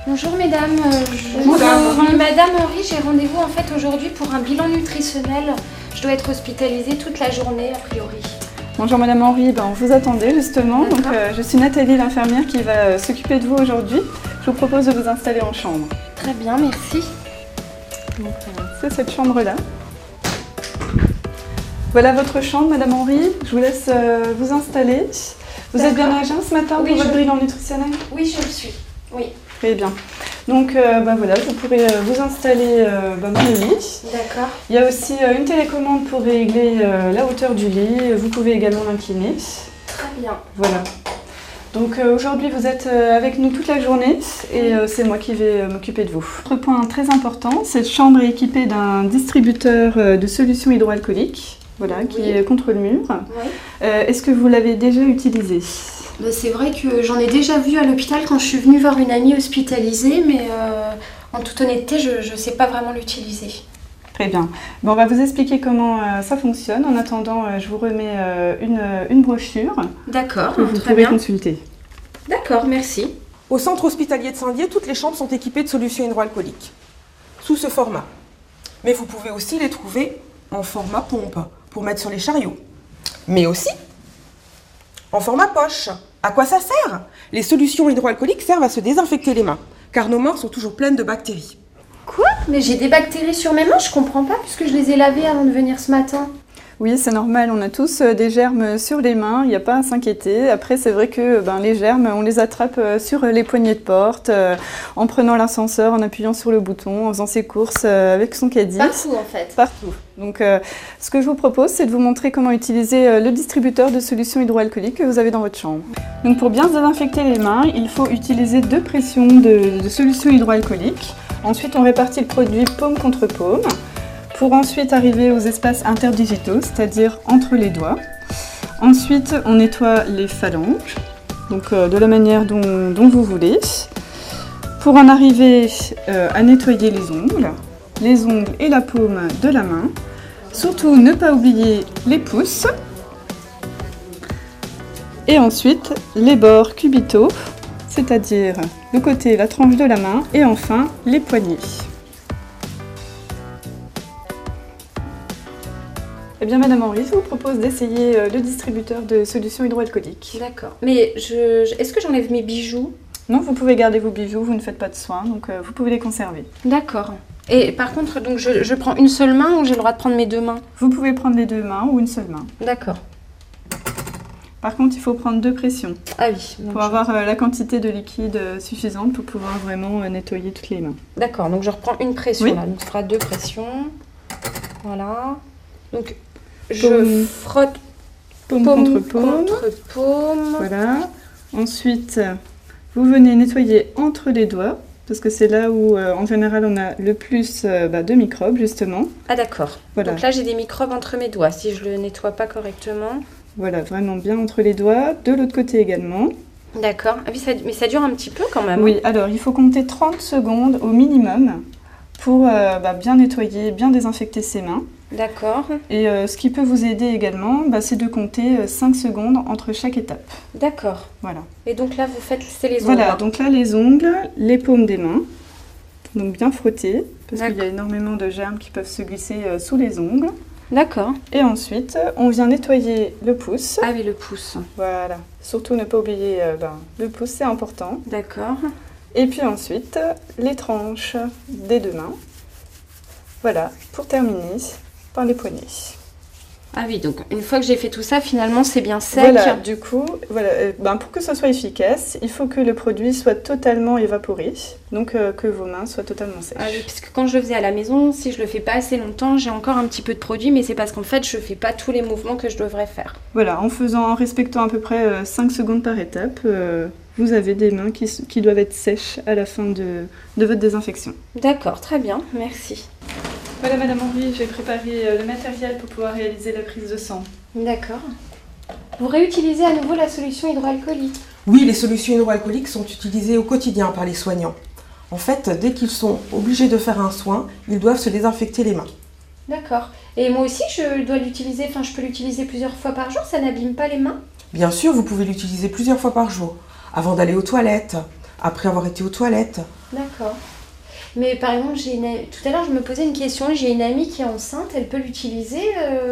Bonjour mesdames, Madame Henry, j'ai rendez-vous en fait aujourd'hui pour un bilan nutritionnel. Je dois être hospitalisée toute la journée a priori. Bonjour Madame Henry, on vous attendait justement. Donc, je suis Nathalie, l'infirmière qui va s'occuper de vous aujourd'hui. Je vous propose de vous installer en chambre. Très bien, merci. C'est cette chambre-là. Voilà votre chambre Madame Henry, je vous laisse vous installer. Vous êtes bien à jeun ce matin pour votre bilan nutritionnel? Oui, je le suis. Oui. Très bien. Donc voilà, vous pourrez vous installer dans le lit. D'accord. Il y a aussi une télécommande pour régler la hauteur du lit. Vous pouvez également l'incliner. Très bien. Voilà. Donc aujourd'hui vous êtes avec nous toute la journée et c'est moi qui vais m'occuper de vous. Autre point très important, cette chambre est équipée d'un distributeur de solutions hydroalcooliques, voilà, qui est contre le mur. Oui. Est-ce que vous l'avez déjà utilisé? C'est vrai que j'en ai déjà vu à l'hôpital quand je suis venue voir une amie hospitalisée, mais en toute honnêteté, je ne sais pas vraiment l'utiliser. Très bien. On va vous expliquer comment ça fonctionne. En attendant, je vous remets une brochure. D'accord, que vous très pouvez bien. consulter. D'accord, merci. Au centre hospitalier de Saint-Dié, toutes les chambres sont équipées de solutions hydroalcooliques, sous ce format. Mais vous pouvez aussi les trouver en format pompe, pour mettre sur les chariots. Mais aussi en format poche. À quoi ça sert? Les solutions hydroalcooliques servent à se désinfecter les mains, car nos mains sont toujours pleines de bactéries. Quoi? Mais j'ai des bactéries sur mes mains, je comprends pas, puisque je les ai lavées avant de venir ce matin. Oui, c'est normal, on a tous des germes sur les mains, il n'y a pas à s'inquiéter. Après, c'est vrai que les germes, on les attrape sur les poignées de porte, en prenant l'ascenseur, en appuyant sur le bouton, en faisant ses courses avec son caddie. Partout en fait. Partout. Donc, ce que je vous propose, c'est de vous montrer comment utiliser le distributeur de solutions hydroalcooliques que vous avez dans votre chambre. Donc, pour bien désinfecter les mains, il faut utiliser 2 pressions de solutions hydroalcooliques. Ensuite, on répartit le produit paume contre paume, pour ensuite arriver aux espaces interdigitaux, c'est-à-dire entre les doigts. Ensuite, on nettoie les phalanges, donc de la manière dont vous voulez, pour en arriver à nettoyer les ongles et la paume de la main. Surtout, ne pas oublier les pouces. Et ensuite, les bords cubitaux, c'est-à-dire le côté, la tranche de la main, et enfin, les poignets. Eh bien, Madame Henry, je vous propose d'essayer le distributeur de solutions hydroalcooliques. D'accord. Mais est-ce que j'enlève mes bijoux? Non, vous pouvez garder vos bijoux, vous ne faites pas de soins, donc vous pouvez les conserver. D'accord. Et par contre, donc je prends une seule main ou j'ai le droit de prendre mes 2 mains? Vous pouvez prendre les 2 mains ou une seule main. D'accord. Par contre, il faut prendre 2 pressions. Ah oui. Pour avoir la quantité de liquide suffisante pour pouvoir vraiment nettoyer toutes les mains. D'accord, donc je reprends une pression Oui. là, donc ce sera 2 pressions. Voilà. Donc je frotte Paume contre paume. Voilà. Ensuite, vous venez nettoyer entre les doigts, parce que c'est là où, en général, on a le plus de microbes, justement. Ah d'accord. Voilà. Donc là, j'ai des microbes entre mes doigts, si je le nettoie pas correctement. Voilà, vraiment bien entre les doigts. De l'autre côté également. D'accord. Ah oui, mais ça dure un petit peu quand même. Oui, alors il faut compter 30 secondes au minimum pour bien nettoyer, bien désinfecter ses mains. D'accord. Et ce qui peut vous aider également, c'est de compter 5 secondes entre chaque étape. D'accord. Voilà. Et donc là, c'est les ongles. Voilà, donc là, les ongles, les paumes des mains. Donc bien frotter, parce qu'il y a énormément de germes qui peuvent se glisser sous les ongles. D'accord. Et ensuite, on vient nettoyer le pouce. Ah oui, le pouce. Voilà. Surtout ne pas oublier le pouce, c'est important. D'accord. Et puis ensuite, les tranches des 2 mains. Voilà, pour terminer par les poignets. Ah oui, donc une fois que j'ai fait tout ça, finalement, c'est bien sec. Voilà, du coup, pour que ce soit efficace, il faut que le produit soit totalement évaporé, donc que vos mains soient totalement sèches. Ah oui, parce que quand je le faisais à la maison, si je le fais pas assez longtemps, j'ai encore un petit peu de produit, mais c'est parce qu'en fait, je fais pas tous les mouvements que je devrais faire. Voilà, en respectant à peu près 5 secondes par étape, vous avez des mains qui doivent être sèches à la fin de votre désinfection. D'accord, très bien, merci. Voilà Madame Henry, j'ai préparé le matériel pour pouvoir réaliser la prise de sang. D'accord. Vous réutilisez à nouveau la solution hydroalcoolique? Oui, les solutions hydroalcooliques sont utilisées au quotidien par les soignants. En fait, dès qu'ils sont obligés de faire un soin, ils doivent se désinfecter les mains. D'accord. Et moi aussi, je peux l'utiliser plusieurs fois par jour, ça n'abîme pas les mains? Bien sûr, vous pouvez l'utiliser plusieurs fois par jour, avant d'aller aux toilettes, après avoir été aux toilettes, D'accord. Mais par exemple, tout à l'heure, je me posais une question. J'ai une amie qui est enceinte. Elle peut l'utiliser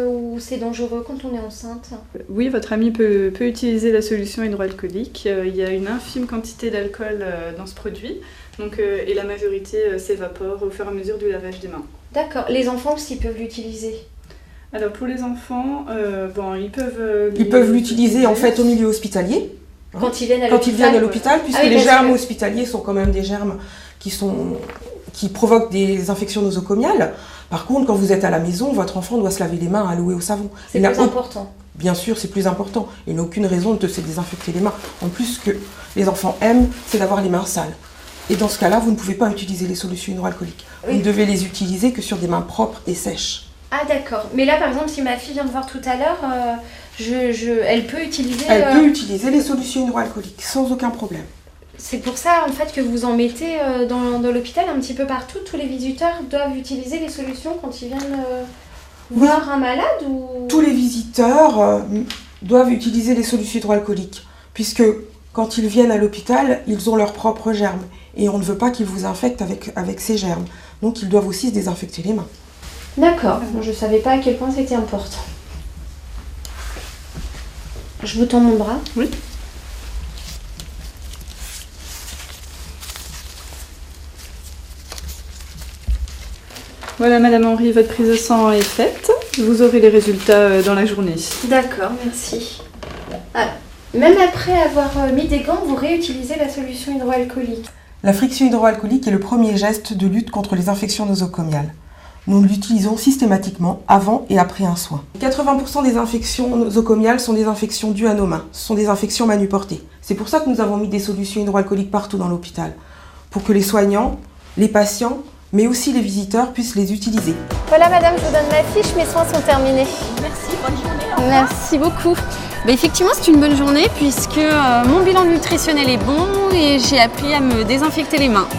ou c'est dangereux quand on est enceinte? Oui, votre amie peut utiliser la solution hydroalcoolique. Il y a une infime quantité d'alcool dans ce produit. Donc, et la majorité s'évapore au fur et à mesure du lavage des mains. D'accord. Les enfants aussi peuvent l'utiliser? Alors pour les enfants, ils peuvent l'utiliser en fait au milieu hospitalier. Quand ils viennent à l'hôpital, puisque les germes hospitaliers sont quand même des germes qui provoquent des infections nosocomiales. Par contre, quand vous êtes à la maison, votre enfant doit se laver les mains à l'eau et au savon. C'est plus important. Bien sûr, c'est plus important. Il n'a aucune raison de se désinfecter les mains. En plus, ce que les enfants aiment, c'est d'avoir les mains sales. Et dans ce cas-là, vous ne pouvez pas utiliser les solutions hydroalcooliques. Oui. Vous ne devez les utiliser que sur des mains propres et sèches. Ah d'accord. Mais là, par exemple, si ma fille vient me voir tout à l'heure, elle peut utiliser... Elle peut utiliser les solutions hydroalcooliques sans aucun problème. C'est pour ça, en fait, que vous en mettez dans l'hôpital un petit peu partout. Tous les visiteurs doivent utiliser les solutions quand ils viennent voir un malade ou... Tous les visiteurs doivent utiliser les solutions hydroalcooliques, puisque quand ils viennent à l'hôpital, ils ont leurs propres germes. Et on ne veut pas qu'ils vous infectent avec ces germes. Donc, ils doivent aussi se désinfecter les mains. D'accord, je ne savais pas à quel point c'était important. Je vous tends mon bras. Oui. Voilà, Madame Henry, votre prise de sang est faite. Vous aurez les résultats dans la journée. D'accord, merci. Ah, même après avoir mis des gants, vous réutilisez la solution hydroalcoolique? La friction hydroalcoolique est le premier geste de lutte contre les infections nosocomiales. Nous l'utilisons systématiquement avant et après un soin. 80% des infections nosocomiales sont des infections dues à nos mains. Ce sont des infections manuportées. C'est pour ça que nous avons mis des solutions hydroalcooliques partout dans l'hôpital. Pour que les soignants, les patients, mais aussi les visiteurs puissent les utiliser. Voilà madame, je vous donne ma fiche, mes soins sont terminés. Merci, bonne journée. Merci beaucoup. Effectivement, c'est une bonne journée puisque mon bilan nutritionnel est bon et j'ai appris à me désinfecter les mains.